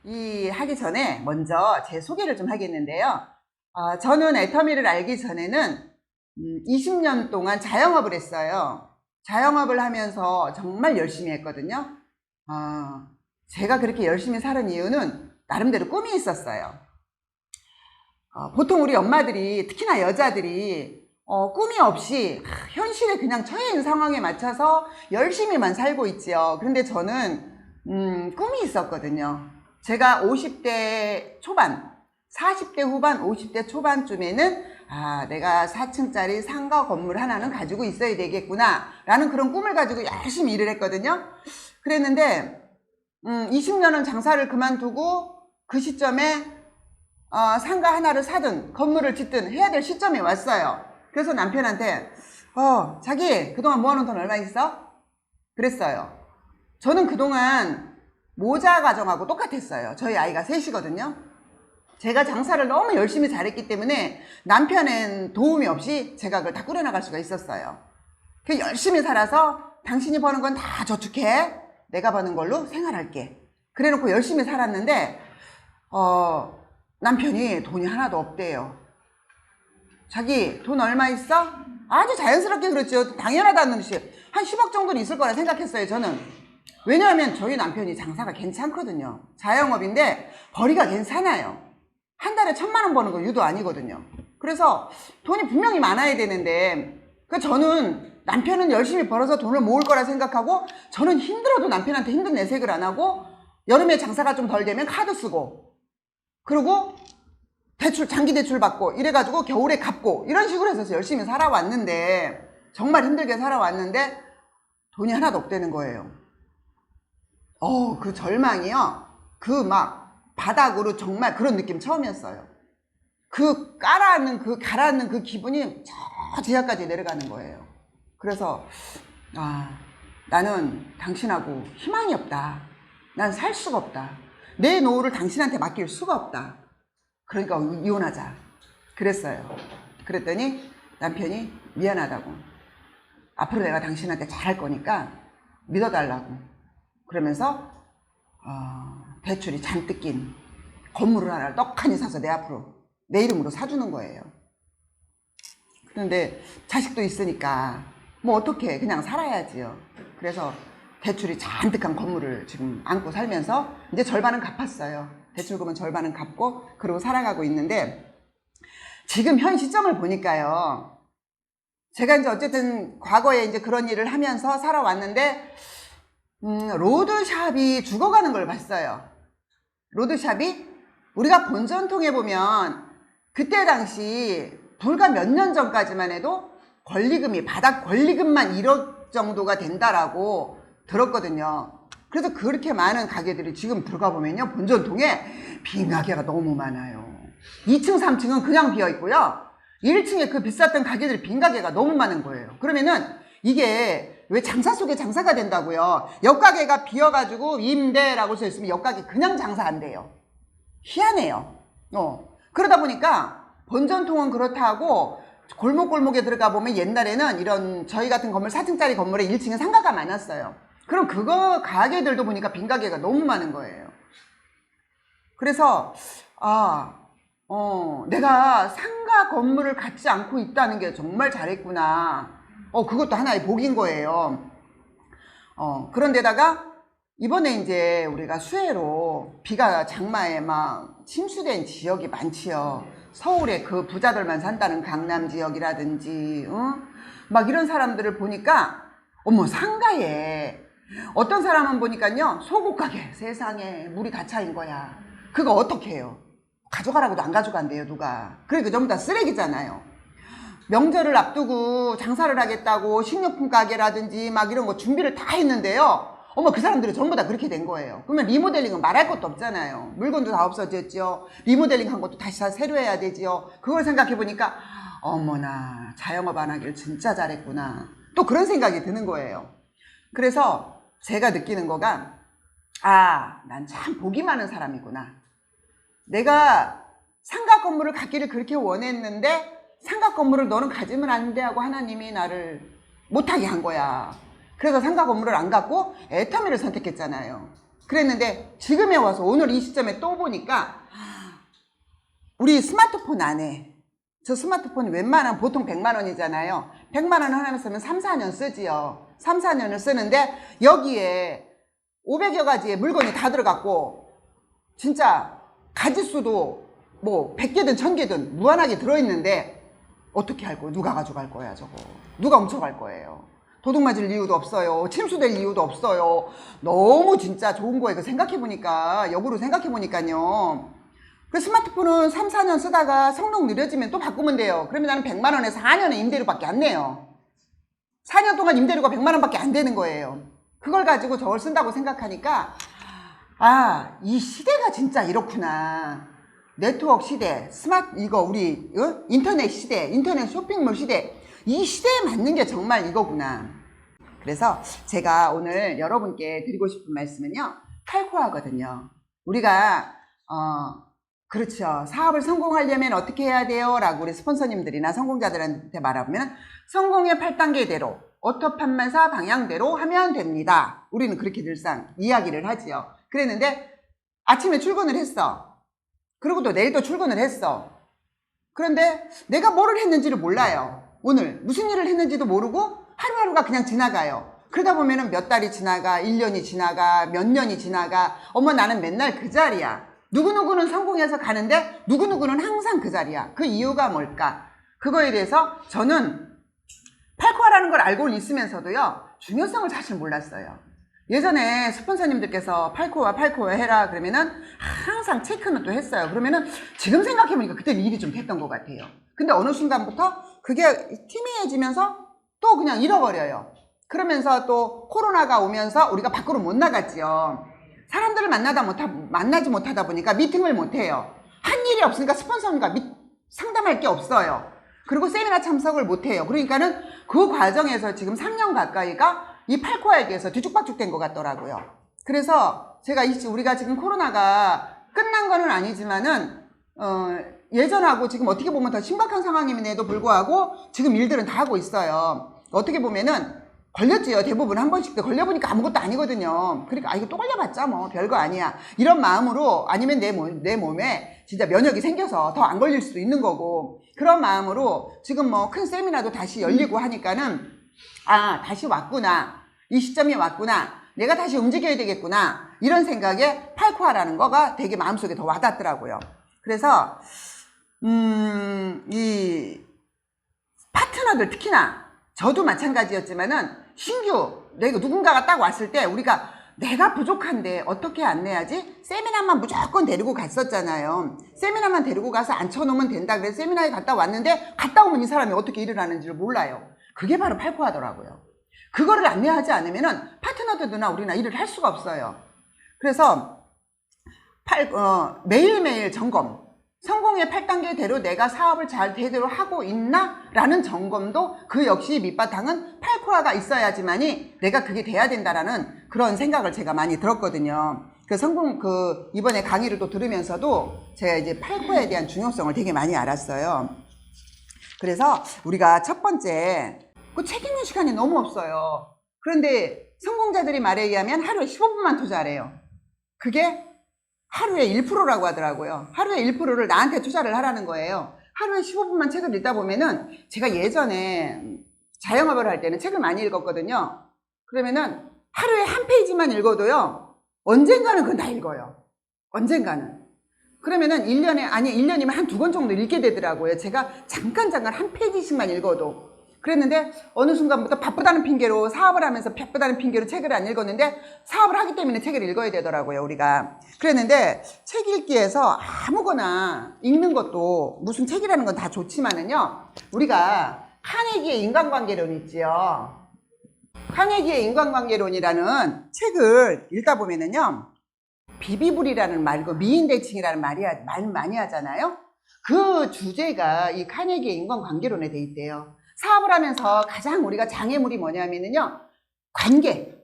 하기 전에 먼저 제 소개를 좀 하겠는데요. 저는 애터미를 알기 전에는 20년 동안 자영업을 했어요. 자영업을 하면서 정말 열심히 했거든요. 제가 그렇게 열심히 사는 이유는 나름대로 꿈이 있었어요. 보통 우리 엄마들이, 특히나 여자들이 꿈이 없이 현실에 그냥 처해 있는 상황에 맞춰서 열심히만 살고 있지요. 그런데 저는 꿈이 있었거든요. 제가 50대 초반, 40대 후반, 50대 초반쯤에는 내가 4층짜리 상가 건물 하나는 가지고 있어야 되겠구나 라는 그런 꿈을 가지고 열심히 일을 했거든요. 그랬는데 20년은 장사를 그만두고 그 시점에 상가 하나를 사든 건물을 짓든 해야 될 시점에 왔어요. 그래서 남편한테 자기 그동안 모아놓은 돈 얼마 있어? 그랬어요. 저는 그동안 모자 가정하고 똑같았어요. 저희 아이가 셋이거든요. 제가 장사를 너무 열심히 잘했기 때문에 남편은 도움이 없이 제가 그걸 다 꾸려나갈 수가 있었어요. 그 열심히 살아서 당신이 버는 건 다 저축해. 내가 버는 걸로 생활할게. 그래놓고 열심히 살았는데 남편이 돈이 하나도 없대요. 자기 돈 얼마 있어? 아주 자연스럽게 그랬죠. 당연하다는 듯이 한 10억 정도는 있을 거라 생각했어요. 저는. 왜냐하면 저희 남편이 장사가 괜찮거든요. 자영업인데 벌이가 괜찮아요. 한 달에 1,000만 원 버는 거 유도 아니거든요. 그래서 돈이 분명히 많아야 되는데 저는 남편은 열심히 벌어서 돈을 모을 거라 생각하고 저는 힘들어도 남편한테 힘든 내색을 안 하고 여름에 장사가 좀 덜 되면 카드 쓰고 그리고 대출, 장기 대출 받고 이래가지고 겨울에 갚고 이런 식으로 해서 열심히 살아왔는데 정말 힘들게 살아왔는데 돈이 하나도 없다는 거예요. 그 절망이요. 그 막 바닥으로 정말 그런 느낌 처음이었어요. 그 가라앉는 그 기분이 저 지하까지 내려가는 거예요. 그래서 나는 당신하고 희망이 없다. 난 살 수가 없다. 내 노후를 당신한테 맡길 수가 없다. 그러니까 이혼하자. 그랬어요. 그랬더니 남편이 미안하다고. 앞으로 내가 당신한테 잘할 거니까 믿어달라고. 그러면서 대출이 잔뜩 낀 건물을 하나 떡하니 사서 내 앞으로 내 이름으로 사주는 거예요. 그런데 자식도 있으니까 뭐 어떻게 그냥 살아야지요. 그래서 대출이 잔뜩한 건물을 지금 안고 살면서 이제 절반은 갚았어요. 대출금은 절반은 갚고 그러고 살아가고 있는데 지금 현 시점을 보니까요. 제가 이제 어쨌든 과거에 이제 그런 일을 하면서 살아왔는데 로드샵이 죽어가는 걸 봤어요. 로드샵이 우리가 본전통에 보면 그때 당시 불과 몇 년 전까지만 해도 권리금이 바닥 권리금만 1억 정도가 된다라고 들었거든요. 그래서 그렇게 많은 가게들이 지금 들어가 보면요. 본전통에 빈 가게가 너무 많아요. 2층, 3층은 그냥 비어 있고요. 1층에 그 비쌌던 가게들이 빈 가게가 너무 많은 거예요. 그러면은 이게 왜 장사 속에 장사가 된다고요. 옆가게가 비어가지고 임대라고 써있으면 옆가게 그냥 장사 안 돼요. 희한해요. 그러다 보니까 본전통은 그렇다고 골목골목에 들어가 보면 옛날에는 이런 저희 같은 건물 4층짜리 건물에 1층에 상가가 많았어요. 그럼 그거 가게들도 보니까 빈 가게가 너무 많은 거예요. 그래서 내가 상가 건물을 갖지 않고 있다는 게 정말 잘했구나. 그것도 하나의 복인 거예요. 그런데다가 이번에 이제 우리가 수해로 비가 장마에 막 침수된 지역이 많지요. 서울에 그 부자들만 산다는 강남 지역이라든지, 막 이런 사람들을 보니까, 상가에, 어떤 사람은 보니까요, 소국 가게, 세상에, 물이 다 차인 거야. 그거 어떻게 해요? 가져가라고도 안 가져간대요, 누가. 그러니까 전부 다 쓰레기잖아요. 명절을 앞두고 장사를 하겠다고 식료품 가게라든지 막 이런 거 준비를 다 했는데요. 그 사람들이 전부 다 그렇게 된 거예요. 그러면 리모델링은 말할 것도 없잖아요. 물건도 다 없어졌죠. 리모델링 한 것도 다시 다 새로 해야 되지요. 그걸 생각해 보니까 어머나 자영업 안 하길 진짜 잘했구나. 또 그런 생각이 드는 거예요. 그래서 제가 느끼는 거가 난 참 복이 많은 사람이구나. 내가 상가 건물을 갖기를 그렇게 원했는데 상가 건물을 너는 가지면 안 돼 하고 하나님이 나를 못하게 한 거야. 그래서 상가 건물을 안 갖고 애터미를 선택했잖아요. 그랬는데 지금에 와서 오늘 이 시점에 또 보니까 우리 스마트폰 안에 저 스마트폰이 웬만하면 보통 100만 원이잖아요. 100만 원 하나 쓰면 3, 4년 쓰지요. 3, 4년을 쓰는데 여기에 500여 가지의 물건이 다 들어갔고 진짜 가짓수도 뭐 100개든 1000개든 무한하게 들어있는데 어떻게 할 거예요? 누가 가져갈 거야 저거? 누가 훔쳐갈 거예요? 도둑 맞을 이유도 없어요. 침수될 이유도 없어요. 너무 진짜 좋은 거예요. 생각해보니까 역으로 생각해보니까요. 그 스마트폰은 3, 4년 쓰다가 성능 느려지면 또 바꾸면 돼요. 그러면 나는 100만 원에 4년의 임대료밖에 안 내요. 4년 동안 임대료가 100만 원밖에 안 되는 거예요. 그걸 가지고 저걸 쓴다고 생각하니까 아, 이 시대가 진짜 이렇구나. 네트워크 시대, 우리 인터넷 시대, 인터넷 쇼핑몰 시대, 이 시대에 맞는 게 정말 이거구나. 그래서 제가 오늘 여러분께 드리고 싶은 말씀은요, 칼코하거든요. 우리가 그렇죠. 사업을 성공하려면 어떻게 해야 돼요? 라고 우리 스폰서님들이나 성공자들한테 말하면 성공의 8단계대로 오토판매사 방향대로 하면 됩니다. 우리는 그렇게 늘상 이야기를 하지요. 그랬는데 아침에 출근을 했어. 그리고 또 내일 또 출근을 했어. 그런데 내가 뭐를 했는지를 몰라요. 오늘 무슨 일을 했는지도 모르고 하루하루가 그냥 지나가요. 그러다 보면은 몇 달이 지나가, 1년이 지나가, 몇 년이 지나가. 어머 나는 맨날 그 자리야. 누구누구는 성공해서 가는데 누구누구는 항상 그 자리야. 그 이유가 뭘까? 그거에 대해서 저는 팔코아라는 걸 알고 있으면서도요, 중요성을 사실 몰랐어요. 예전에 스폰서님들께서 팔코아 해라 그러면은 항상 체크는 또 했어요. 그러면은 지금 생각해보니까 그때 일이 좀 됐던 것 같아요. 근데 어느 순간부터 그게 희미해지면서 또 그냥 잃어버려요. 그러면서 또 코로나가 오면서 우리가 밖으로 못 나갔지요. 사람들을 만나지 못하다 보니까 미팅을 못해요. 한 일이 없으니까 스폰서님과 상담할 게 없어요. 그리고 세미나 참석을 못해요. 그러니까는 그 과정에서 지금 3년 가까이가 이 팔코아에 대해서 뒤죽박죽 된 것 같더라고요. 그래서 제가 우리가 지금 코로나가 끝난 거는 아니지만은 예전하고 지금 어떻게 보면 더 심각한 상황임에도 불구하고 지금 일들은 다 하고 있어요. 어떻게 보면은 걸렸지요. 대부분 한 번씩 걸려보니까 아무것도 아니거든요. 그러니까 이거 또 걸려봤자 뭐 별거 아니야. 이런 마음으로, 아니면 내 몸에 진짜 면역이 생겨서 더 안 걸릴 수도 있는 거고, 그런 마음으로 지금 뭐 큰 세미나도 다시 열리고 하니까는 다시 왔구나. 이 시점이 왔구나. 내가 다시 움직여야 되겠구나. 이런 생각에 팔코아라는 거가 되게 마음속에 더 와닿더라고요. 그래서 이 파트너들, 특히나 저도 마찬가지였지만은 내가 누군가가 딱 왔을 때 우리가 내가 부족한데 어떻게 안내하지? 세미나만 무조건 데리고 갔었잖아요. 세미나만 데리고 가서 앉혀놓으면 된다. 그래서 세미나에 갔다 왔는데 갔다 오면 이 사람이 어떻게 일을 하는지를 몰라요. 그게 바로 팔코하더라고요. 그거를 안내하지 않으면은 파트너들이나 우리나 일을 할 수가 없어요. 그래서 매일매일 점검. 성공의 8단계대로 내가 사업을 잘 제대로 하고 있나? 라는 점검도 그 역시 밑바탕은 팔코아가 있어야지만이 내가 그게 돼야 된다라는 그런 생각을 제가 많이 들었거든요. 이번에 강의를 또 들으면서도 제가 이제 팔코아에 대한 중요성을 되게 많이 알았어요. 그래서 우리가 첫 번째, 책 읽는 시간이 너무 없어요. 그런데 성공자들이 말에 의하면 하루에 15분만 투자하래요. 그게 하루에 1%라고 하더라고요. 하루에 1%를 나한테 투자를 하라는 거예요. 하루에 15분만 책을 읽다 보면은, 제가 예전에 자영업을 할 때는 책을 많이 읽었거든요. 그러면은 하루에 한 페이지만 읽어도요, 언젠가는 그건 다 읽어요. 언젠가는. 그러면은 1년이면 한 2권 정도 읽게 되더라고요. 제가 잠깐 한 페이지씩만 읽어도. 그랬는데 어느 순간부터 바쁘다는 핑계로, 사업을 하면서 바쁘다는 핑계로 책을 안 읽었는데, 사업을 하기 때문에 책을 읽어야 되더라고요, 우리가. 그랬는데 책 읽기에서 아무거나 읽는 것도, 무슨 책이라는 건 다 좋지만은요, 우리가 카네기의 인간관계론 있지요. 카네기의 인간관계론이라는 책을 읽다 보면은요, 비비불이라는 말고 미인대칭이라는 말 많이 하잖아요. 그 주제가 이 카네기의 인간관계론에 돼 있대요. 사업을 하면서 가장 우리가 장애물이 뭐냐면요, 관계,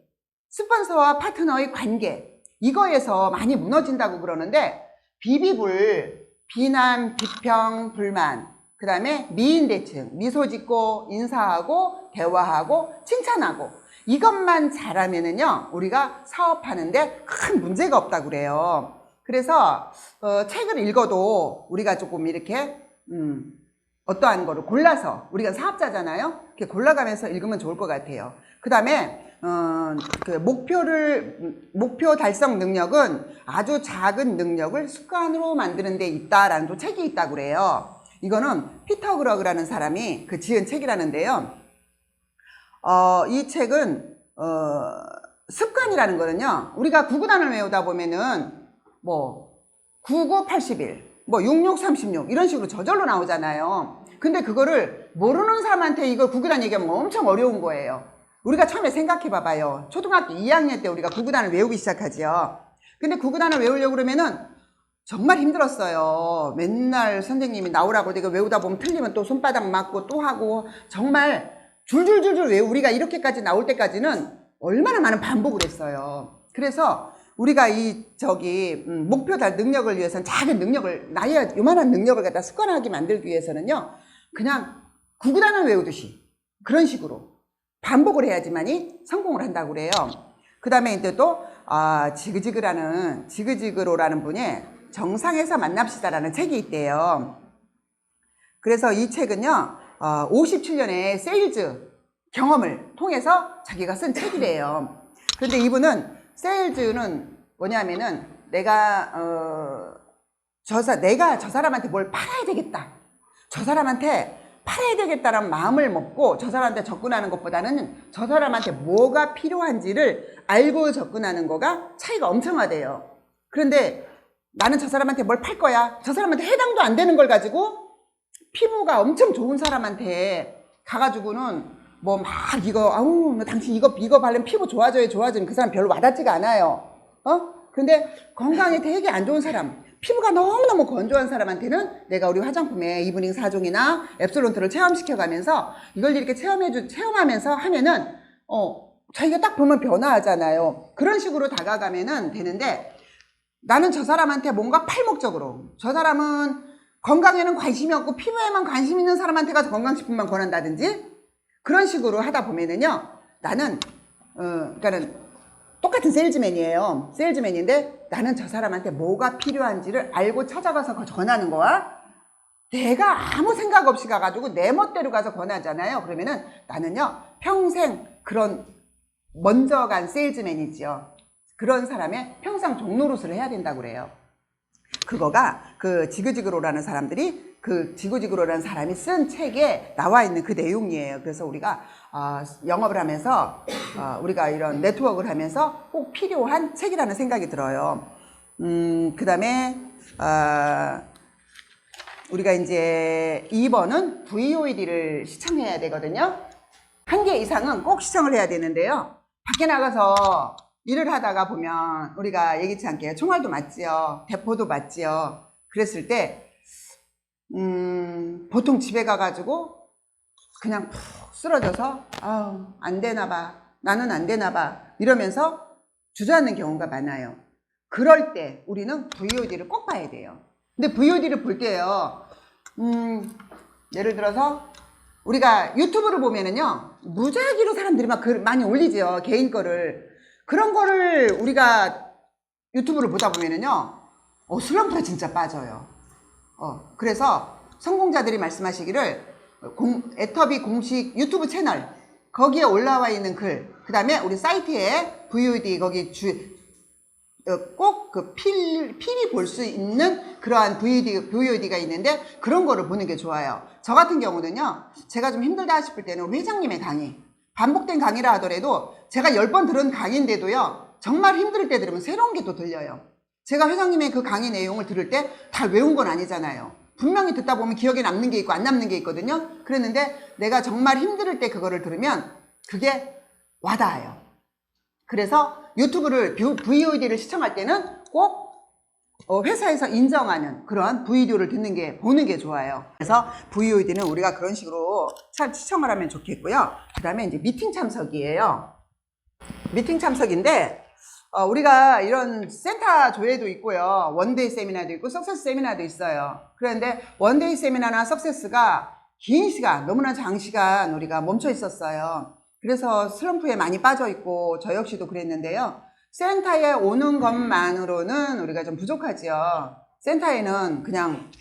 스폰서와 파트너의 관계, 이거에서 많이 무너진다고 그러는데, 비비불, 비난, 비평, 불만, 그 다음에 미인대칭, 미소 짓고 인사하고 대화하고 칭찬하고, 이것만 잘하면은요, 우리가 사업하는데 큰 문제가 없다고 그래요. 그래서, 책을 읽어도 우리가 조금 이렇게, 어떠한 거를 골라서, 우리가 사업자잖아요? 이렇게 골라가면서 읽으면 좋을 것 같아요. 그 다음에, 목표 달성 능력은 아주 작은 능력을 습관으로 만드는 데 있다라는 또 책이 있다고 그래요. 이거는 피터 그러그라는 사람이 그 지은 책이라는데요. 이 책은, 습관이라는 거는요, 우리가 구구단을 외우다 보면은, 99, 81, 66, 36, 이런 식으로 저절로 나오잖아요. 근데 그거를 모르는 사람한테 이걸 구구단 얘기하면 엄청 어려운 거예요. 우리가 처음에 생각해 봐봐요. 초등학교 2학년 때 우리가 구구단을 외우기 시작하지요. 근데 구구단을 외우려고 그러면은 정말 힘들었어요. 맨날 선생님이 나오라고 내가 외우다 보면 틀리면 또 손바닥 맞고 또 하고 정말 줄줄줄줄 우리가 이렇게까지 나올 때까지는 얼마나 많은 반복을 했어요. 그래서 우리가 목표 달 능력을 위해서는 작은 능력을, 나의 요만한 능력을 갖다 습관하게 만들기 위해서는요, 그냥 구구단을 외우듯이 그런 식으로 반복을 해야지만이 성공을 한다고 그래요. 그 다음에 이제 또, 지그지그로라는 분이 정상에서 만납시다라는 책이 있대요. 그래서 이 책은요, 57년의 세일즈 경험을 통해서 자기가 쓴 책이래요. 그런데 이분은 세일즈는 뭐냐면은 내가 저 사람한테 뭘 팔아야 되겠다. 저 사람한테 팔아야 되겠다라는 마음을 먹고 저 사람한테 접근하는 것보다는 저 사람한테 뭐가 필요한지를 알고 접근하는 거가 차이가 엄청나대요. 그런데 나는 저 사람한테 뭘 팔 거야. 저 사람한테 해당도 안 되는 걸 가지고 피부가 엄청 좋은 사람한테 가가지고는 당신 이거 바르면 피부 좋아지면 그 사람 별로 와닿지가 않아요. 근데 건강에 되게 안 좋은 사람, 피부가 너무너무 건조한 사람한테는 내가 우리 화장품에 이브닝 4종이나 앱솔론트를 체험시켜가면서 이걸 이렇게 체험하면서 하면은, 자기가 딱 보면 변화하잖아요. 그런 식으로 다가가면은 되는데, 나는 저 사람한테 뭔가 팔 목적으로, 저 사람은 건강에는 관심이 없고 피부에만 관심 있는 사람한테 가서 건강식품만 권한다든지, 그런 식으로 하다 보면은요, 나는, 그러니까는 똑같은 세일즈맨이에요. 세일즈맨인데 나는 저 사람한테 뭐가 필요한지를 알고 찾아가서 전하는 거와 내가 아무 생각 없이 가가지고 내 멋대로 가서 권하잖아요. 그러면은 나는요, 평생 그런 먼저 간 세일즈맨이지요. 그런 사람의 평생 종노릇을 해야 된다고 그래요. 그거가 그 지그지그로라는 사람이 쓴 책에 나와 있는 그 내용이에요. 그래서 우리가 영업을 하면서 우리가 이런 네트워크를 하면서 꼭 필요한 책이라는 생각이 들어요. 그 다음에 우리가 이제 2번은 VOED를 시청해야 되거든요. 1개 이상은 꼭 시청을 해야 되는데요. 밖에 나가서 일을 하다가 보면 우리가 예기치 않게 총알도 맞지요. 대포도 맞지요. 그랬을 때 보통 집에 가가지고 그냥 푹 쓰러져서 안 되나봐, 나는 안 되나봐 이러면서 주저앉는 경우가 많아요. 그럴 때 우리는 VOD를 꼭 봐야 돼요. 근데 VOD를 볼 때요, 예를 들어서 우리가 유튜브를 보면은요, 무작위로 사람들이 막 많이 올리죠. 개인 거를. 그런 거를 우리가 유튜브를 보다 보면은요, 슬럼프가 진짜 빠져요. 그래서 성공자들이 말씀하시기를 애터비 공식 유튜브 채널 거기에 올라와 있는 글, 그 다음에 우리 사이트에 VOD 거기 꼭 그 필히 볼 수 있는 그러한 VOD가 있는데 그런 거를 보는 게 좋아요. 저 같은 경우는요, 제가 좀 힘들다 싶을 때는 우리 회장님의 강의, 반복된 강의라 하더라도 제가 10번 들은 강의인데도요, 정말 힘들 때 들으면 새로운 게 또 들려요. 제가 회장님의 그 강의 내용을 들을 때 다 외운 건 아니잖아요. 분명히 듣다 보면 기억에 남는 게 있고 안 남는 게 있거든요. 그랬는데 내가 정말 힘들 때 그거를 들으면 그게 와닿아요. 그래서 유튜브를 VOD를 시청할 때는 꼭 회사에서 인정하는 그런 VOD를 보는 게 좋아요. 그래서 VOD는 우리가 그런 식으로 잘 시청을 하면 좋겠고요. 그 다음에 이제 미팅 참석이에요. 미팅 참석인데 우리가 이런 센터 조회도 있고요. 원데이 세미나도 있고 석세스 세미나도 있어요. 그런데 원데이 세미나나 석세스가 긴 시간, 너무나 장시간 우리가 멈춰 있었어요. 그래서 슬럼프에 많이 빠져 있고 저 역시도 그랬는데요. 센터에 오는 것만으로는 우리가 좀 부족하지요. 센터에는 그냥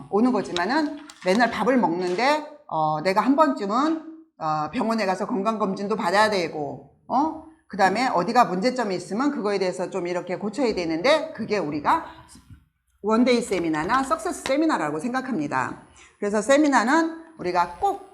오는 거지만은 맨날 밥을 먹는데 내가 한 번쯤은 병원에 가서 건강검진도 받아야 되고 그 다음에 어디가 문제점이 있으면 그거에 대해서 좀 이렇게 고쳐야 되는데 그게 우리가 원데이 세미나나 석세스 세미나라고 생각합니다. 그래서 세미나는 우리가 꼭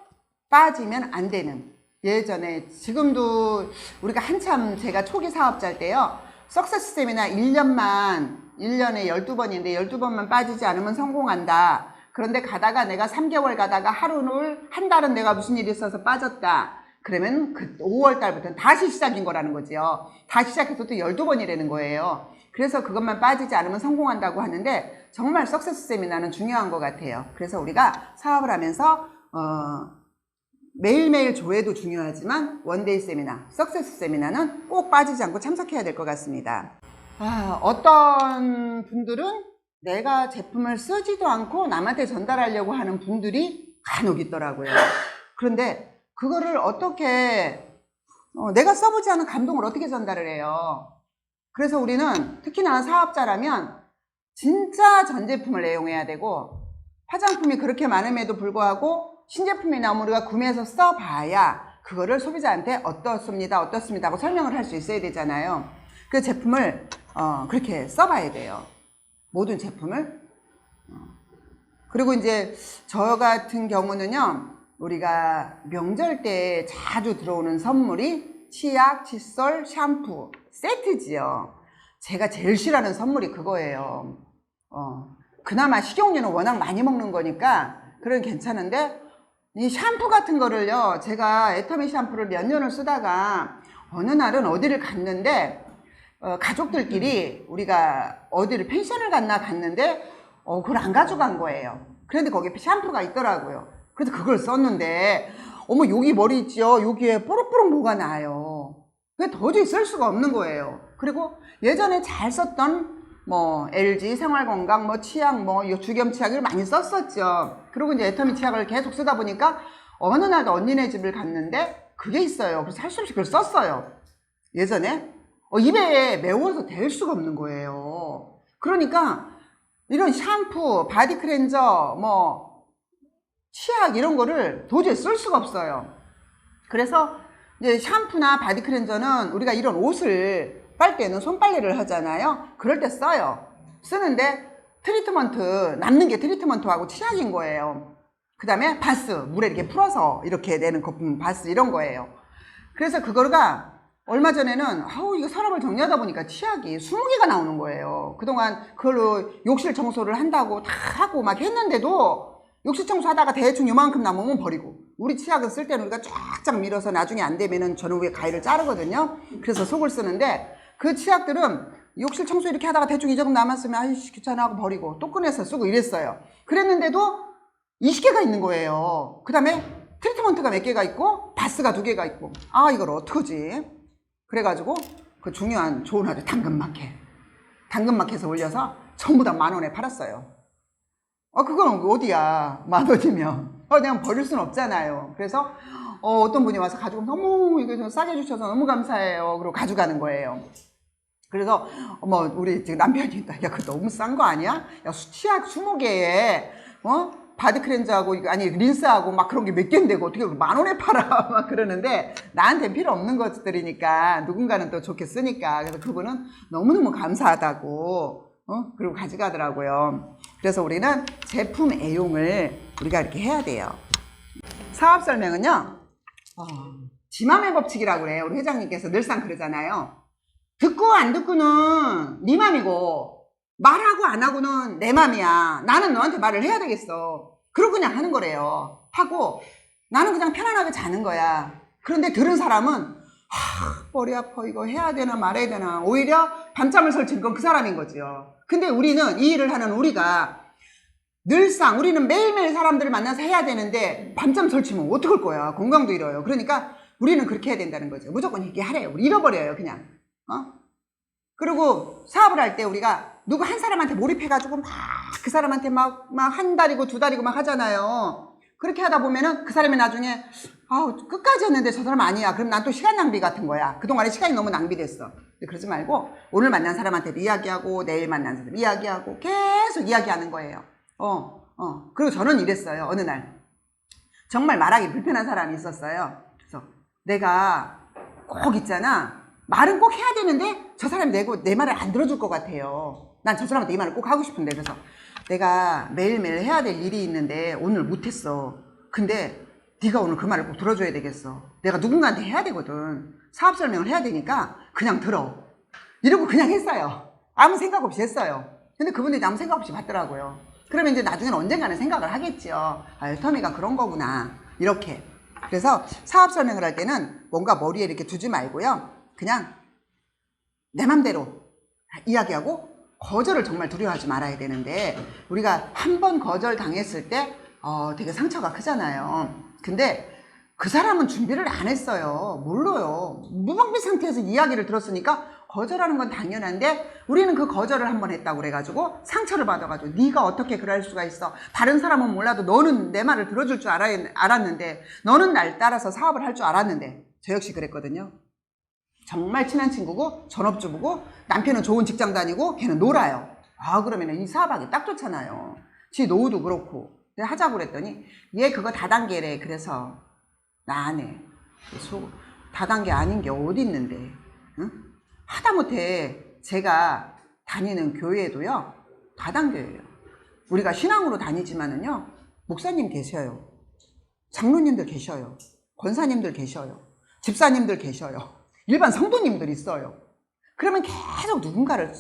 빠지면 안 되는, 예전에 지금도 우리가 한참 제가 초기 사업자일 때요, 석세스 세미나 1년에 12번인데 12번만 빠지지 않으면 성공한다. 그런데 가다가 내가 3개월 가다가 하루를 한 달은 내가 무슨 일이 있어서 빠졌다. 그러면 그 5월 달부터는 다시 시작인 거라는 거죠. 다시 시작해서 또 12번이라는 거예요. 그래서 그것만 빠지지 않으면 성공한다고 하는데 정말 석세스 세미나는 중요한 것 같아요. 그래서 우리가 사업을 하면서 매일매일 조회도 중요하지만 원데이 세미나, 석세스 세미나는 꼭 빠지지 않고 참석해야 될 것 같습니다. 어떤 분들은 내가 제품을 쓰지도 않고 남한테 전달하려고 하는 분들이 간혹 있더라고요. 그런데 그거를 어떻게 내가 써보지 않은 감동을 어떻게 전달을 해요? 그래서 우리는 특히나 사업자라면 진짜 전 제품을 애용해야 되고, 화장품이 그렇게 많음에도 불구하고 신제품이 나오면 우리가 구매해서 써봐야 그거를 소비자한테 어떻습니다 하고 설명을 할 수 있어야 되잖아요. 그 제품을 그렇게 써봐야 돼요. 모든 제품을. 그리고 이제 저 같은 경우는요, 우리가 명절 때 자주 들어오는 선물이 치약, 칫솔, 샴푸 세트지요. 제가 제일 싫어하는 선물이 그거예요. 그나마 식용유는 워낙 많이 먹는 거니까 그건 괜찮은데, 이 샴푸 같은 거를요, 제가 애터미 샴푸를 몇 년을 쓰다가 어느 날은 어디를 갔는데 가족들끼리 우리가 어디를 펜션을 갔는데 그걸 안 가져간 거예요. 그런데 거기에 샴푸가 있더라고요. 그래서 그걸 썼는데 어머, 여기 머리 있죠? 여기에 뽀록뽀록 뭐가 나요. 그게 도저히 쓸 수가 없는 거예요. 그리고 예전에 잘 썼던 LG 생활건강 치약 주겸 치약을 많이 썼었죠. 그리고 이제 애터미 치약을 계속 쓰다 보니까 어느 날도 언니네 집을 갔는데 그게 있어요. 그래서 할 수 없이 그걸 썼어요. 예전에 입에 매워서 댈 수가 없는 거예요. 그러니까 이런 샴푸, 바디 클렌저, 치약 이런 거를 도저히 쓸 수가 없어요. 그래서 이제 샴푸나 바디 클렌저는 우리가 이런 옷을 빨 때는 손빨래를 하잖아요. 그럴 때 써요. 쓰는데 트리트먼트, 남는 게 트리트먼트하고 치약인 거예요. 그 다음에 바스, 물에 이렇게 풀어서 이렇게 내는 거품, 바스 이런 거예요. 그래서 그거가 얼마 전에는 이거 서랍을 정리하다 보니까 치약이 20개가 나오는 거예요. 그동안 그걸로 욕실 청소를 한다고 다 하고 막 했는데도 욕실 청소하다가 대충 요만큼 남으면 버리고, 우리 치약은 쓸 때는 우리가 쫙쫙 밀어서 나중에 안 되면은 저는 위에 가위를 자르거든요. 그래서 속을 쓰는데 그 치약들은 욕실 청소 이렇게 하다가 대충 이 정도 남았으면 아이씨 귀찮아 하고 버리고 또 꺼내서 쓰고 이랬어요. 그랬는데도 20개가 있는 거예요. 그 다음에 트리트먼트가 몇 개가 있고 바스가 2개가 있고, 이걸 어떡하지? 그래가지고 그 중요한 좋은 아주 당근마켓에 올려서 전부 다 10,000원에 팔았어요. 그건 어디야, 10,000원이면 그냥 버릴 수는 없잖아요. 그래서 어떤 분이 와서 가지고 너무 이거 좀 싸게 주셔서 너무 감사해요. 그리고 가져가는 거예요. 그래서 우리 지금 남편이 야, 그거 너무 싼 거 아니야? 야, 치약 20개에 바디 클렌저하고 아니 린스하고 막 그런 게 몇 개인데고 어떻게 10,000원에 팔아 막 그러는데, 나한테는 필요 없는 것들이니까 누군가는 또 좋게 쓰니까. 그래서 그분은 너무너무 감사하다고 그리고 가져가더라고요. 그래서 우리는 제품 애용을 우리가 이렇게 해야 돼요. 사업 설명은요, 지맘의 법칙이라고 그래요. 우리 회장님께서 늘상 그러잖아요. 듣고 안 듣고는 네 맘이고 말하고 안 하고는 내 맘이야. 나는 너한테 말을 해야 되겠어. 그러고 그냥 하는 거래요. 하고 나는 그냥 편안하게 자는 거야. 그런데 들은 사람은 머리 아파, 이거 해야 되나 말해야 되나, 오히려 밤잠을 설치는 건 그 사람인 거죠. 근데 우리는 이 일을 하는 우리가 늘상 우리는 매일매일 사람들을 만나서 해야 되는데 밤잠 설치면 어떡할 거야. 건강도 잃어요. 그러니까 우리는 그렇게 해야 된다는 거죠. 무조건 얘기하래요. 우리 잃어버려요 그냥. 그리고 사업을 할 때 우리가 누구 한 사람한테 몰입해가지고 막 그 사람한테 막 한 달이고 2달이고 막 하잖아요. 그렇게 하다 보면은 그 사람이 나중에 아우 끝까지 했는데 저 사람 아니야. 그럼 난 또 시간 낭비 같은 거야. 그동안에 시간이 너무 낭비됐어. 그러지 말고 오늘 만난 사람한테도 이야기하고 내일 만난 사람 이야기하고 계속 이야기하는 거예요. 그리고 저는 이랬어요. 어느 날 정말 말하기 불편한 사람이 있었어요. 그래서 내가 꼭 있잖아. 말은 꼭 해야 되는데 저 사람이 내 말을 안 들어줄 것 같아요. 난 저 사람한테 이 말을 꼭 하고 싶은데 그래서 내가 매일매일 해야 될 일이 있는데 오늘 못했어. 근데 네가 오늘 그 말을 꼭 들어줘야 되겠어. 내가 누군가한테 해야 되거든. 사업 설명을 해야 되니까 그냥 들어. 이러고 그냥 했어요. 아무 생각 없이 했어요. 근데 그분들이 아무 생각 없이 받더라고요. 그러면 이제 나중에는 언젠가는 생각을 하겠죠. 아, 터미가 그런 거구나. 이렇게. 그래서 사업 설명을 할 때는 뭔가 머리에 이렇게 두지 말고요. 그냥 내 맘대로 이야기하고 거절을 정말 두려워하지 말아야 되는데 우리가 한 번 거절 당했을 때 되게 상처가 크잖아요. 근데 그 사람은 준비를 안 했어요. 몰라요. 무방비 상태에서 이야기를 들었으니까 거절하는 건 당연한데 우리는 그 거절을 한 번 했다고 그래가지고 상처를 받아가지고 네가 어떻게 그럴 수가 있어. 다른 사람은 몰라도 너는 내 말을 들어줄 줄 알았는데 너는 날 따라서 사업을 할 줄 알았는데 저 역시 그랬거든요. 정말 친한 친구고 전업주부고 남편은 좋은 직장 다니고 걔는 놀아요. 아 그러면 이 사업하기 딱 좋잖아요. 지 노후도 그렇고 내가 하자고 그랬더니 얘 그거 다단계래. 그래서 나 안 해. 다단계 아닌 게 어디 있는데. 응? 하다못해 제가 다니는 교회도요 다단계예요. 우리가 신앙으로 다니지만은요 목사님 계셔요. 장로님들 계셔요. 권사님들 계셔요. 집사님들 계셔요. 일반 성도님들 있어요. 그러면 계속 누군가를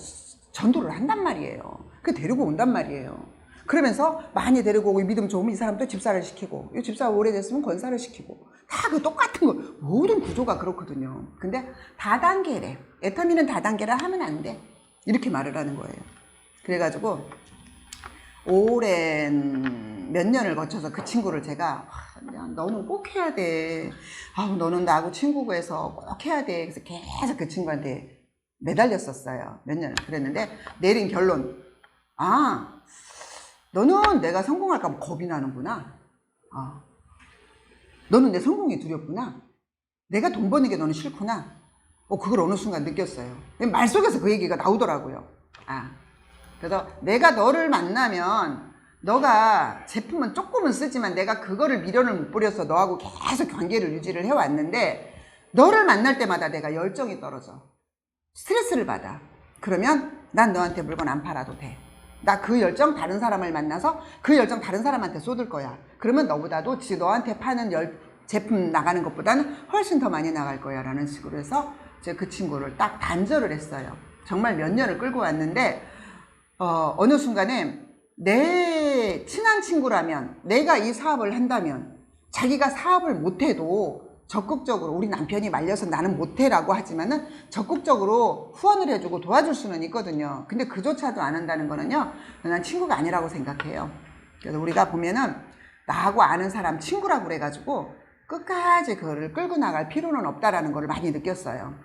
전도를 한단 말이에요. 그 데리고 온단 말이에요. 그러면서 많이 데리고 오고 믿음 좋으면 이 사람도 집사를 시키고 이 집사가 오래됐으면 권사를 시키고 다 그 똑같은 거 모든 구조가 그렇거든요. 근데 다단계래. 애터미는 다단계라 하면 안 돼. 이렇게 말을 하는 거예요. 그래가지고 오랜 몇 년을 거쳐서 그 친구를 제가 너는 꼭 해야 돼. 너는 나하고 친구고 해서 꼭 해야 돼. 그래서 계속 그 친구한테 매달렸었어요. 몇 년을. 그랬는데 내린 결론. 너는 내가 성공할까 봐 겁이 나는구나. 너는 내 성공이 두렵구나. 내가 돈 버는 게 너는 싫구나. 그걸 어느 순간 느꼈어요. 말 속에서 그 얘기가 나오더라고요. 그래서 내가 너를 만나면 너가 제품은 조금은 쓰지만 내가 그거를 미련을 못 버려서 너하고 계속 관계를 유지를 해왔는데 너를 만날 때마다 내가 열정이 떨어져. 스트레스를 받아. 그러면 난 너한테 물건 안 팔아도 돼. 나 그 열정 다른 사람을 만나서 그 열정 다른 사람한테 쏟을 거야. 그러면 너보다도 너한테 파는 제품 나가는 것보다는 훨씬 더 많이 나갈 거야 라는 식으로 해서 제가 그 친구를 딱 단절을 했어요. 정말 몇 년을 끌고 왔는데 어느 순간에 내 친한 친구라면 내가 이 사업을 한다면 자기가 사업을 못해도 적극적으로 우리 남편이 말려서 나는 못해라고 하지만은 적극적으로 후원을 해주고 도와줄 수는 있거든요. 근데 그조차도 안 한다는 거는요 난 친구가 아니라고 생각해요. 그래서 우리가 보면은 나하고 아는 사람 친구라고 그래가지고 끝까지 그거를 끌고 나갈 필요는 없다라는 걸 많이 느꼈어요.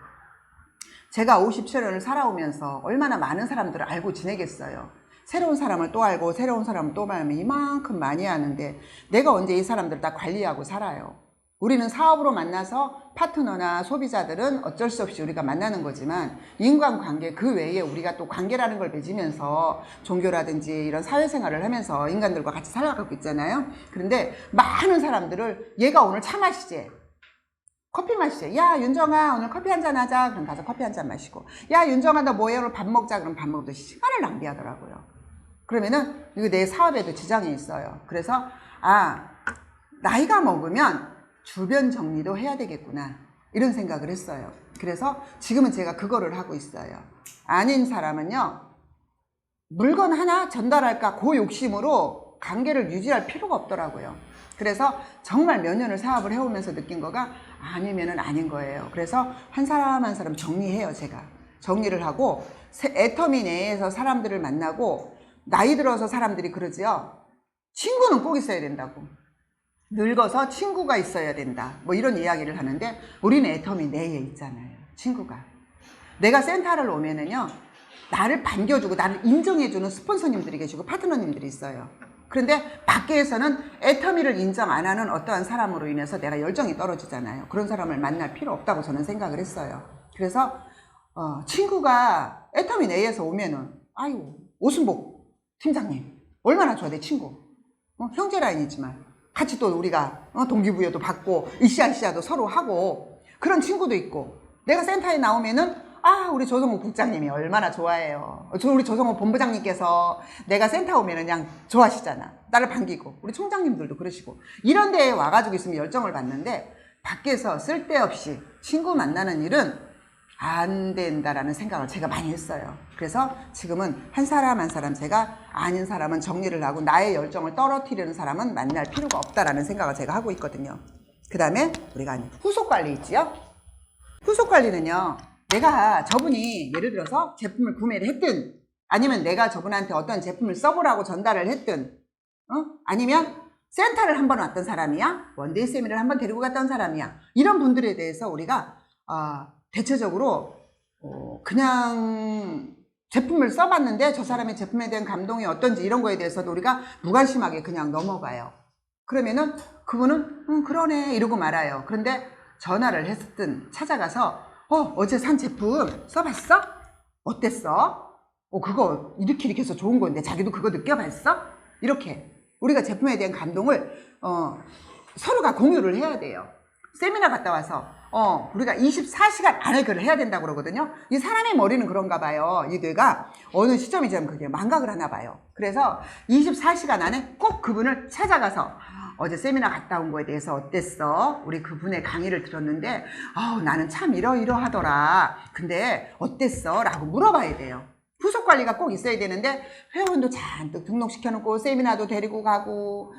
제가 57년을 살아오면서 얼마나 많은 사람들을 알고 지내겠어요. 새로운 사람을 또 알고 새로운 사람을 또 알면 이만큼 많이 하는데 내가 언제 이 사람들을 다 관리하고 살아요. 우리는 사업으로 만나서 파트너나 소비자들은 어쩔 수 없이 우리가 만나는 거지만 인간관계 그 외에 우리가 또 관계라는 걸 맺으면서 종교라든지 이런 사회생활을 하면서 인간들과 같이 살아가고 있잖아요. 그런데 많은 사람들을 얘가 오늘 차 마시지? 커피 마시지? 야 윤정아 오늘 커피 한잔 하자. 그럼 가서 커피 한잔 마시고 야 윤정아 너 뭐해? 오늘 밥 먹자. 그럼 밥 먹어도 시간을 낭비하더라고요. 그러면은 이거 내 사업에도 지장이 있어요. 그래서 나이가 먹으면 주변 정리도 해야 되겠구나 이런 생각을 했어요. 그래서 지금은 제가 그거를 하고 있어요. 아닌 사람은요 물건 하나 전달할까 그 욕심으로 관계를 유지할 필요가 없더라고요. 그래서 정말 몇 년을 사업을 해오면서 느낀 거가 아니면은 아닌 거예요. 그래서 한 사람 한 사람 정리해요. 제가 정리를 하고 애터미 내에서 사람들을 만나고 나이 들어서 사람들이 그러지요. 친구는 꼭 있어야 된다고. 늙어서 친구가 있어야 된다. 뭐 이런 이야기를 하는데 우리는 애터미 내에 있잖아요. 친구가. 내가 센터를 오면은요. 나를 반겨주고 나를 인정해주는 스폰서님들이 계시고 파트너님들이 있어요. 그런데 밖에서는 애터미를 인정 안 하는 어떠한 사람으로 인해서 내가 열정이 떨어지잖아요. 그런 사람을 만날 필요 없다고 저는 생각을 했어요. 그래서 친구가 애터미 내에서 오면은 아유 오순복 팀장님 얼마나 좋아 내 친구. 형제 라인이지만 같이 또 우리가 동기부여도 받고 으쌰으쌰도 서로 하고 그런 친구도 있고 내가 센터에 나오면은 우리 조성호 국장님이 얼마나 좋아해요. 우리 조성호 본부장님께서 내가 센터 오면은 그냥 좋아하시잖아. 나를 반기고 우리 총장님들도 그러시고 이런 데에 와가지고 있으면 열정을 받는데 밖에서 쓸데없이 친구 만나는 일은 안 된다라는 생각을 제가 많이 했어요. 그래서 지금은 한 사람 한 사람 제가 아닌 사람은 정리를 하고 나의 열정을 떨어뜨리는 사람은 만날 필요가 없다라는 생각을 제가 하고 있거든요. 그 다음에 우리가 후속 관리 있지요. 후속 관리는요. 내가 저분이 예를 들어서 제품을 구매를 했든 아니면 내가 저분한테 어떤 제품을 써보라고 전달을 했든 아니면 센터를 한번 왔던 사람이야 원데이 세미를 한번 데리고 갔던 사람이야 이런 분들에 대해서 우리가 대체적으로 그냥 제품을 써봤는데 저 사람의 제품에 대한 감동이 어떤지 이런 거에 대해서도 우리가 무관심하게 그냥 넘어가요. 그러면은 그분은 그러네 이러고 말아요. 그런데 전화를 했든 찾아가서 어제 산 제품 써봤어? 어땠어? 그거 이렇게 해서 좋은 건데 자기도 그거 느껴봤어? 이렇게 우리가 제품에 대한 감동을 서로가 공유를 해야 돼요. 세미나 갔다 와서 우리가 24시간 안에 그걸 해야 된다고 그러거든요. 이 사람의 머리는 그런가 봐요. 이 뇌가 어느 시점이 되면 그게 망각을 하나 봐요. 그래서 24시간 안에 꼭 그분을 찾아가서 어제 세미나 갔다 온 거에 대해서 어땠어? 우리 그분의 강의를 들었는데 나는 참 이러이러하더라. 근데 어땠어? 라고 물어봐야 돼요. 후속 관리가 꼭 있어야 되는데 회원도 잔뜩 등록시켜놓고 세미나도 데리고 가고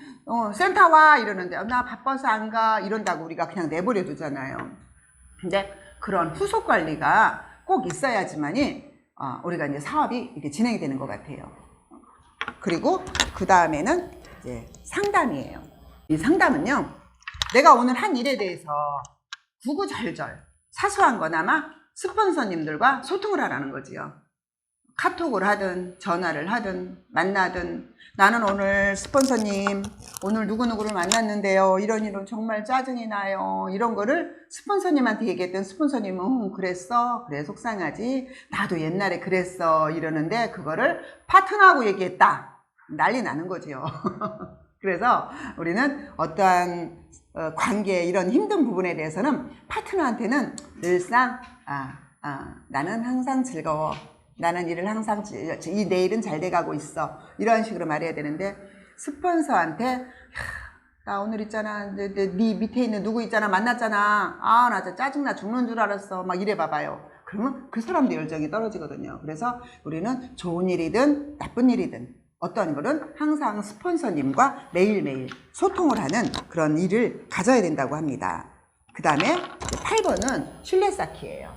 센터 와 이러는데 나 바빠서 안 가 이런다고 우리가 그냥 내버려 두잖아요. 근데 그런 후속 관리가 꼭 있어야지만이 우리가 이제 사업이 이렇게 진행이 되는 것 같아요. 그리고 그 다음에는 이제 상담이에요. 이 상담은요, 내가 오늘 한 일에 대해서 구구절절 사소한 거나마 스폰서님들과 소통을 하라는 거지요. 카톡을 하든 전화를 하든 만나든 나는 오늘 스폰서님 오늘 누구누구를 만났는데요. 이런 정말 짜증이 나요. 이런 거를 스폰서님한테 얘기했던 스폰서님은 그랬어? 그래 속상하지. 나도 옛날에 그랬어. 이러는데 그거를 파트너하고 얘기했다. 난리 나는 거지요. 그래서 우리는 어떠한 관계 이런 힘든 부분에 대해서는 파트너한테는 늘상 나는 항상 즐거워. 나는 일을 항상 내 일은 잘 돼가고 있어. 이런 식으로 말해야 되는데 스폰서한테 나 오늘 있잖아 네 밑에 있는 누구 있잖아 만났잖아 나 진짜 짜증나 죽는 줄 알았어 막 이래 봐봐요. 그러면 그 사람도 열정이 떨어지거든요. 그래서 우리는 좋은 일이든 나쁜 일이든 어떤 거는 항상 스폰서님과 매일매일 소통을 하는 그런 일을 가져야 된다고 합니다. 그 다음에 8번은 신뢰 쌓기예요.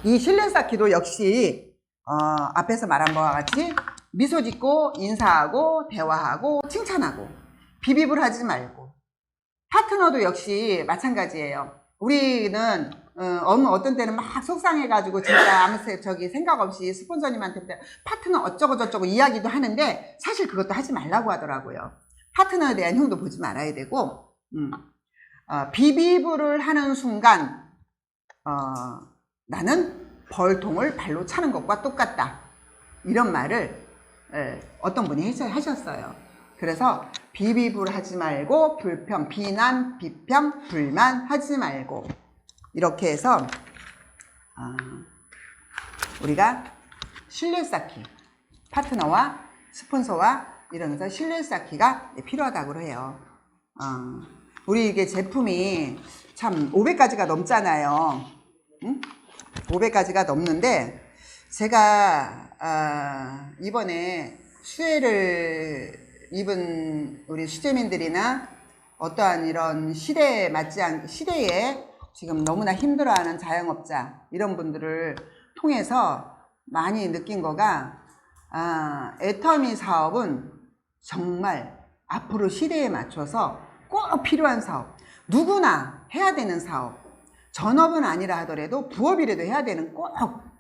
이 신뢰 쌓기도 역시 앞에서 말한 바와 같이 미소 짓고 인사하고 대화하고 칭찬하고 비비불 하지 말고 파트너도 역시 마찬가지예요. 우리는 어떤 때는 막 속상해가지고 진짜 아무 생각 없이 스폰서님한테 파트너 어쩌고 저쩌고 이야기도 하는데 사실 그것도 하지 말라고 하더라고요. 파트너에 대한 흉도 보지 말아야 되고 비비불을 하는 순간 나는 벌통을 발로 차는 것과 똑같다. 이런 말을 어떤 분이 하셨어요. 그래서 비비불 하지 말고 불평, 비난, 비평, 불만 하지 말고 이렇게 해서 우리가 신뢰 쌓기, 파트너와 스폰서와 이러면서 신뢰 쌓기가 필요하다고 해요. 우리 이게 제품이 참 500가지가 넘잖아요. 응? 500가지가 넘는데 제가 이번에 수혜를 입은 우리 수재민들이나 어떠한 이런 시대에 지금 너무나 힘들어하는 자영업자 이런 분들을 통해서 많이 느낀 거가 애터미 사업은 정말 앞으로 시대에 맞춰서 꼭 필요한 사업, 누구나 해야 되는 사업, 전업은 아니라 하더라도 부업이라도 해야 되는 꼭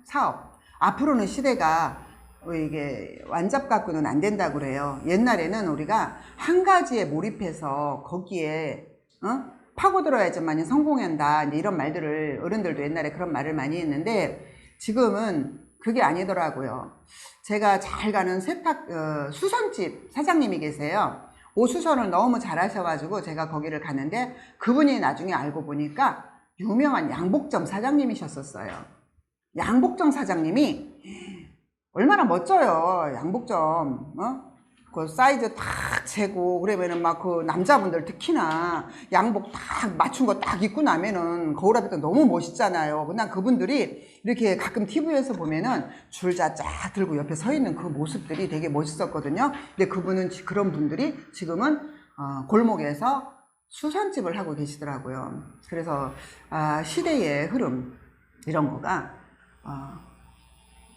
사업. 앞으로는 시대가 이게 완잡 갖고는 안 된다고 그래요. 옛날에는 우리가 한 가지에 몰입해서 거기에 파고들어야지만 성공한다, 이제 이런 말들을 어른들도 옛날에 그런 말을 많이 했는데 지금은 그게 아니더라고요. 제가 잘 가는 세탁 수선집 사장님이 계세요. 옷 수선을 너무 잘하셔가지고 제가 거기를 갔는데 그분이 나중에 알고 보니까 유명한 양복점 사장님이셨었어요. 양복점 사장님이 얼마나 멋져요. 양복점 그 사이즈 딱 재고 그러면은 막 그 남자분들 특히나 양복 딱 맞춘 거 딱 입고 나면은 거울 앞에 너무 멋있잖아요. 난 그분들이 이렇게 가끔 TV에서 보면은 줄자 쫙 들고 옆에 서 있는 그 모습들이 되게 멋있었거든요. 근데 그분은 그런 분들이 지금은 골목에서 수선집을 하고 계시더라고요. 그래서 시대의 흐름 이런 거가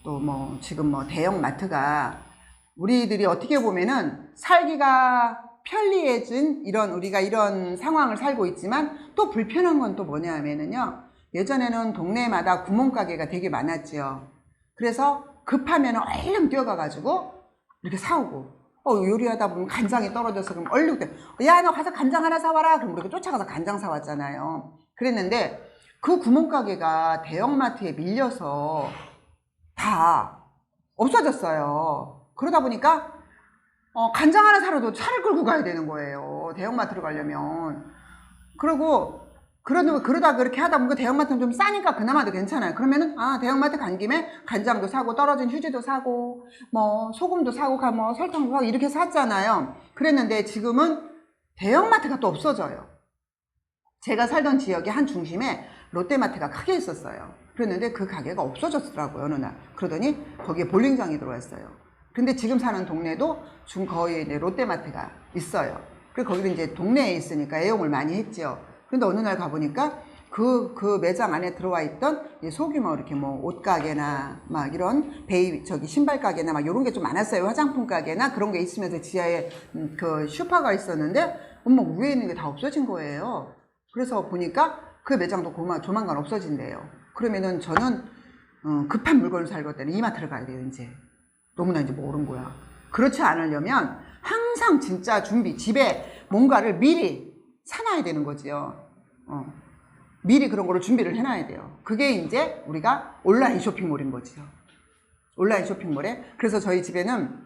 또 뭐 지금 뭐 대형 마트가 우리들이 어떻게 보면은 살기가 편리해진 우리가 이런 상황을 살고 있지만 또 불편한 건 또 뭐냐면은요, 예전에는 동네마다 구멍가게가 되게 많았지요. 그래서 급하면 얼른 뛰어가가지고 이렇게 사오고, 요리하다 보면 간장이 떨어져서 그럼 얼른 야, 너 가서 간장 하나 사와라. 그럼 우리가 쫓아가서 간장 사왔잖아요. 그랬는데 그 구멍가게가 대형마트에 밀려서 다 없어졌어요. 그러다 보니까 간장 하나 사러도 차를 끌고 가야 되는 거예요. 대형마트로 가려면. 그러다 그렇게 하다 보니까 대형마트는 좀 싸니까 그나마도 괜찮아요. 그러면은 대형마트 간 김에 간장도 사고 떨어진 휴지도 사고 뭐 소금도 사고 뭐 설탕도 사고 이렇게 샀잖아요. 그랬는데 지금은 대형마트가 또 없어져요. 제가 살던 지역의 한 중심에 롯데마트가 크게 있었어요. 그랬는데 그 가게가 없어졌더라고요, 어느 날. 그러더니 거기에 볼링장이 들어왔어요. 근데 지금 사는 동네도 지금 거의 이제 롯데마트가 있어요. 그리고 거기도 이제 동네에 있으니까 애용을 많이 했죠. 근데 어느 날 가보니까 그 매장 안에 들어와 있던 소규모 이렇게 뭐 옷가게나 막 이런 신발 가게나 막 이런 게 좀 많았어요. 화장품 가게나 그런 게 있으면서 지하에 그 슈퍼가 있었는데 위에 있는 게 다 없어진 거예요. 그래서 보니까 그 매장도 조만간 없어진대요. 그러면은 저는 급한 물건을 사려고 때는 이마트를 가야 돼요, 이제. 너무나 이제 모르는 거야. 그렇지 않으려면 항상 진짜 집에 뭔가를 미리 사놔야 되는 거지요. 미리 그런 거를 준비를 해놔야 돼요. 그게 이제 우리가 온라인 쇼핑몰인 거지요. 온라인 쇼핑몰에. 그래서 저희 집에는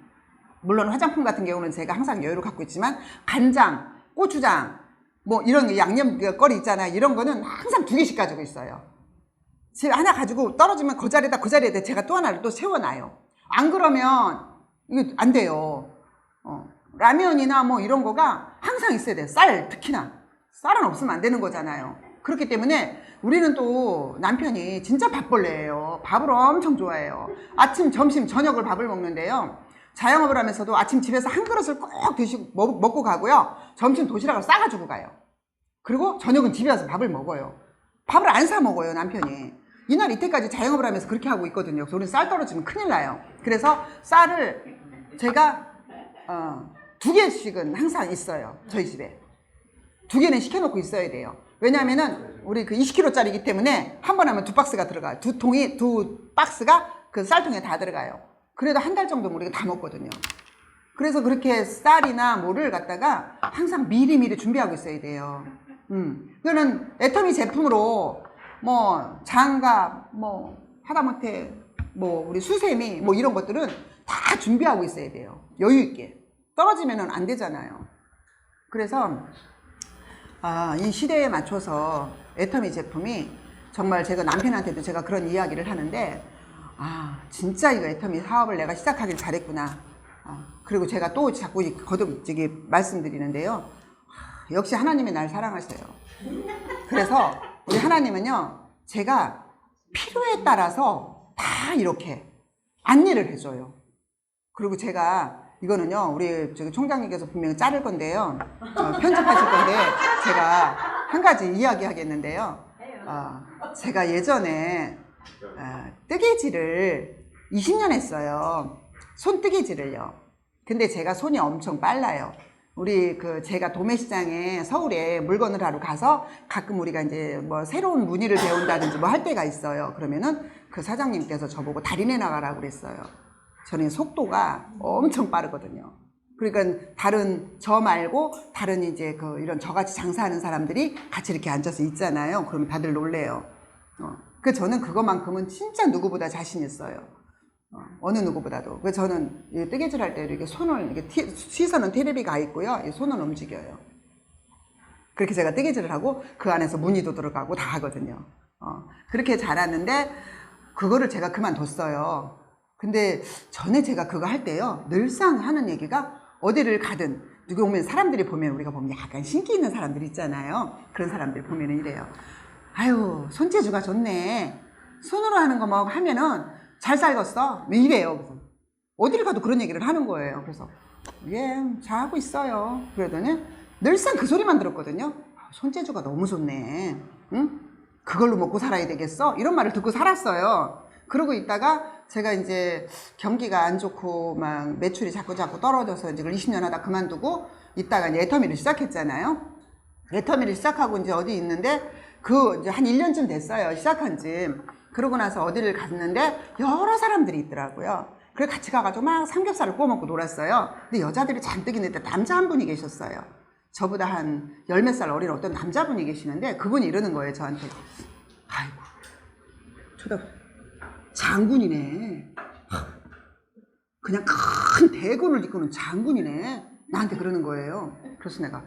물론 화장품 같은 경우는 제가 항상 여유를 갖고 있지만 간장, 고추장, 뭐 이런 양념거리 있잖아요. 이런 거는 항상 2개씩 가지고 있어요. 집에 하나 가지고 떨어지면 그 자리에다 제가 또 하나를 또 세워놔요. 안 그러면 이거 안 돼요. 라면이나 뭐 이런 거가 항상 있어야 돼요. 쌀 특히나. 쌀은 없으면 안 되는 거잖아요. 그렇기 때문에 우리는 또 남편이 진짜 밥벌레예요. 밥을 엄청 좋아해요. 아침, 점심, 저녁을 밥을 먹는데요. 자영업을 하면서도 아침 집에서 한 그릇을 꼭 먹고 가고요. 점심 도시락을 싸가지고 가요. 그리고 저녁은 집에 와서 밥을 먹어요. 밥을 안 사 먹어요, 남편이. 이날 이때까지 자영업을 하면서 그렇게 하고 있거든요. 그래서 우리는 쌀 떨어지면 큰일 나요. 그래서 쌀을 제가 2개씩은 항상 있어요. 저희 집에 2개는 시켜놓고 있어야 돼요. 왜냐하면은 우리 그 20kg짜리이기 때문에 한 번 하면 2박스가 들어가요. 2박스가 그 쌀통에 다 들어가요. 그래도 한 달 정도면 우리가 다 먹거든요. 그래서 그렇게 쌀이나 뭐를 갖다가 항상 미리미리 준비하고 있어야 돼요. 이거는 애터미 제품으로 뭐 장갑, 뭐 하다못해 뭐 우리 수세미 뭐 이런 것들은 다 준비하고 있어야 돼요. 여유 있게. 떨어지면은 안 되잖아요. 그래서 이 시대에 맞춰서 애터미 제품이 정말 제가 남편한테도 제가 그런 이야기를 하는데 진짜 이거 애터미 사업을 내가 시작하길 잘했구나. 그리고 제가 또 자꾸 거듭지게 말씀드리는데요. 역시 하나님이 날 사랑하세요. 그래서 우리 하나님은요, 제가 필요에 따라서 다 이렇게 안내를 해줘요. 그리고 제가 이거는요, 우리 총장님께서 분명히 자를 건데요, 편집하실 건데 제가 한 가지 이야기하겠는데요. 제가 예전에 뜨개질을 20년 했어요. 손뜨개질을요. 근데 제가 손이 엄청 빨라요. 제가 도매시장에 서울에 물건을 하러 가서 가끔 우리가 이제 뭐 새로운 무늬를 배운다든지 뭐 할 때가 있어요. 그러면은 그 사장님께서 저보고 달인에 나가라고 그랬어요. 저는 속도가 엄청 빠르거든요. 그러니까 다른 저 말고 다른 이제 이런 저같이 장사하는 사람들이 같이 이렇게 앉아서 있잖아요. 그러면 다들 놀래요. 그 저는 그것만큼은 진짜 누구보다 자신 있어요. 어느 누구보다도. 그래서 저는 뜨개질 할 때 이렇게 손을 이렇게 시선은 테레비 가 있고요. 손은 움직여요. 그렇게 제가 뜨개질을 하고 그 안에서 무늬도 들어가고 다 하거든요. 그렇게 잘하는데 그거를 제가 그만뒀어요. 근데 전에 제가 그거 할 때요, 늘상 하는 얘기가 어디를 가든 누구 오면 사람들이 보면 우리가 보면 약간 신기 있는 사람들 있잖아요. 그런 사람들 보면은 이래요. 아유, 손재주가 좋네. 손으로 하는 거 뭐 하면은 잘 살겠어. 뭐 이래요. 그래서 어디를 가도 그런 얘기를 하는 거예요. 그래서 예, 잘하고 있어요. 그러더니 늘상 그 소리만 들었거든요. 손재주가 너무 좋네. 응? 그걸로 먹고 살아야 되겠어? 이런 말을 듣고 살았어요. 그러고 있다가 제가 이제 경기가 안 좋고 막 매출이 자꾸 떨어져서 이제 20년 하다 그만두고 있다가 이제 애터미를 시작했잖아요. 애터미를 시작하고 이제 어디 있는데 이제 한 1년쯤 됐어요. 시작한 지. 그러고 나서 어디를 갔는데 여러 사람들이 있더라고요. 그래서 같이 가가지고 막 삼겹살을 구워 먹고 놀았어요. 근데 여자들이 잔뜩 있는데 남자 한 분이 계셨어요. 저보다 한 열 몇 살 어린 어떤 남자분이 계시는데 그분이 이러는 거예요, 저한테. 아이고, 장군이네. 그냥 큰 대군을 이끄는 장군이네. 나한테 그러는 거예요. 그래서 내가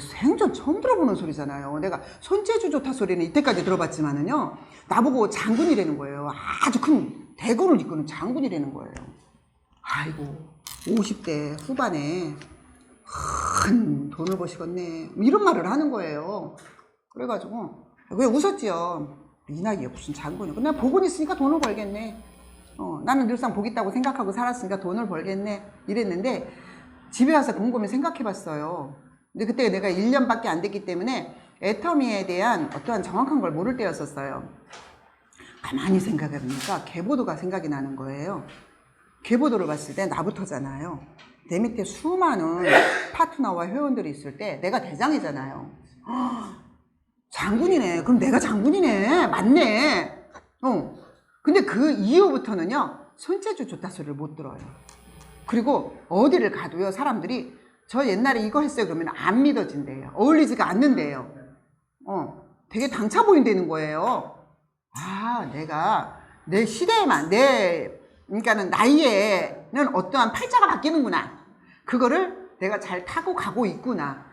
생전 처음 들어보는 소리잖아요. 내가 손재주 좋다 소리는 이때까지 들어봤지만은요, 나보고 장군이라는 거예요. 아주 큰 대군을 이끄는 장군이라는 거예요. 아이고, 50대 후반에 큰 돈을 버시겠네, 이런 말을 하는 거예요. 그래가지고 그냥 웃었지요. 이 나이에 무슨 장군이야. 내가 복은 있으니까 돈을 벌겠네. 나는 늘상 복 있다고 생각하고 살았으니까 돈을 벌겠네. 이랬는데 집에 와서 곰곰이 생각해봤어요. 근데 그때 내가 1년밖에 안 됐기 때문에 애터미에 대한 어떠한 정확한 걸 모를 때였었어요. 가만히 생각해보니까 계보도가 생각이 나는 거예요. 계보도를 봤을 때 나부터잖아요. 내 밑에 수많은 파트너와 회원들이 있을 때 내가 대장이잖아요. 장군이네. 그럼 내가 장군이네. 맞네. 근데 그 이후부터는요, 손재주 좋다 소리를 못 들어요. 그리고 어디를 가도요, 사람들이 저 옛날에 이거 했어요 그러면 안 믿어진대요. 어울리지가 않는데요. 되게 당차 보인다는 거예요. 아, 내가 내 시대에만, 그러니까는 나이에는 어떠한 팔자가 바뀌는구나. 그거를 내가 잘 타고 가고 있구나.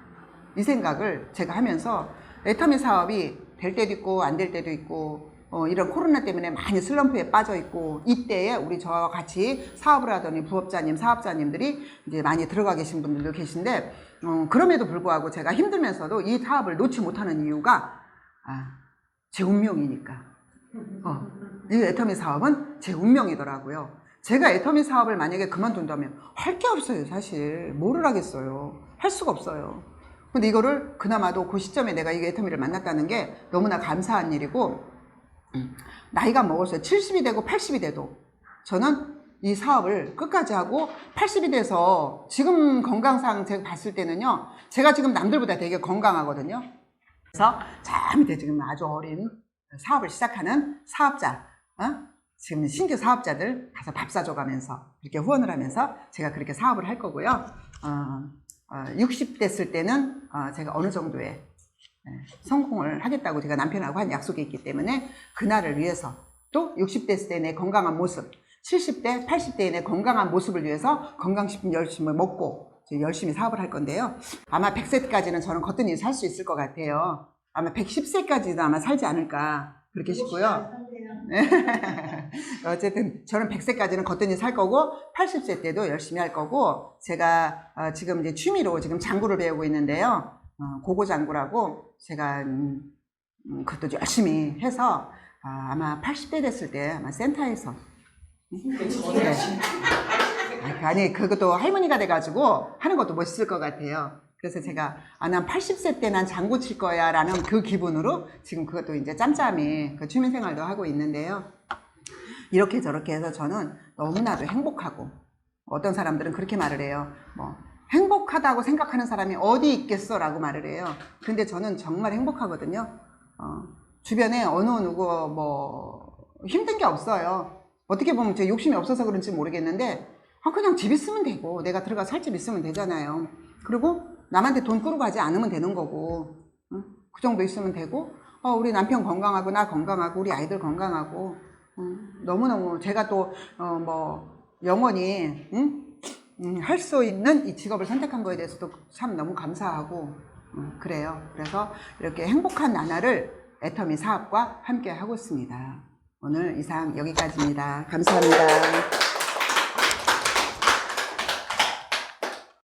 이 생각을 제가 하면서 애터미 사업이 될 때도 있고 안 될 때도 있고, 이런 코로나 때문에 많이 슬럼프에 빠져 있고, 이때에 우리 저와 같이 사업을 하더니 부업자님, 사업자님들이 이제 많이 들어가 계신 분들도 계신데, 그럼에도 불구하고 제가 힘들면서도 이 사업을 놓지 못하는 이유가, 제 운명이니까. 이 애터미 사업은 제 운명이더라고요. 제가 애터미 사업을 만약에 그만둔다면 할 게 없어요, 사실. 뭐를 하겠어요. 할 수가 없어요. 근데 이거를 그나마도 그 시점에 내가 이 애터미를 만났다는 게 너무나 감사한 일이고, 나이가 먹었어요. 70이 되고 80이 돼도 저는 이 사업을 끝까지 하고, 80이 돼서 지금 건강상 제가 봤을 때는요, 제가 지금 남들보다 되게 건강하거든요. 그래서 저 밑에 지금 아주 어린 사업을 시작하는 사업자, 지금 신규 사업자들 가서 밥 사줘가면서 이렇게 후원을 하면서 제가 그렇게 사업을 할 거고요. 60 됐을 때는 제가 어느 정도의 성공을 하겠다고 제가 남편하고 한 약속이 있기 때문에 그날을 위해서, 또 60 됐을 때 내 건강한 모습, 70대, 80대의 내 건강한 모습을 위해서 건강식품 열심히 먹고 열심히 사업을 할 건데요. 아마 100세까지는 저는 거뜬히 살 수 있을 것 같아요. 아마 110세까지도 아마 살지 않을까 그렇게 싶고요. 어쨌든 저는 100세까지는 거뜬히 살 거고 80세 때도 열심히 할 거고, 제가 지금 이제 취미로 지금 장구를 배우고 있는데요. 고고장구라고 제가 그것도 열심히 해서 아마 80대 됐을 때 아마 센터에서 네. 아니 그것도 할머니가 돼가지고 하는 것도 멋있을 것 같아요. 그래서 제가 난 80세 때 난 장구 칠 거야 라는 그 기분으로 지금 그것도 이제 짬짬이 그 취미생활도 하고 있는데요. 이렇게 저렇게 해서 저는 너무나도 행복하고, 어떤 사람들은 그렇게 말을 해요. 뭐 행복하다고 생각하는 사람이 어디 있겠어 라고 말을 해요. 근데 저는 정말 행복하거든요. 주변에 어느 누구 뭐 힘든 게 없어요. 어떻게 보면 제 욕심이 없어서 그런지 모르겠는데 그냥 집 있으면 되고 내가 들어가 살 집 있으면 되잖아요. 그리고 남한테 돈 꾸고 가지 않으면 되는 거고 그 정도 있으면 되고 우리 남편 건강하고 나 건강하고 우리 아이들 건강하고 너무너무 제가 또 영원히 할 수 있는 이 직업을 선택한 거에 대해서도 참 너무 감사하고 그래요. 그래서 이렇게 행복한 나날을 애터미 사업과 함께 하고 있습니다. 오늘 이상 여기까지입니다. 감사합니다.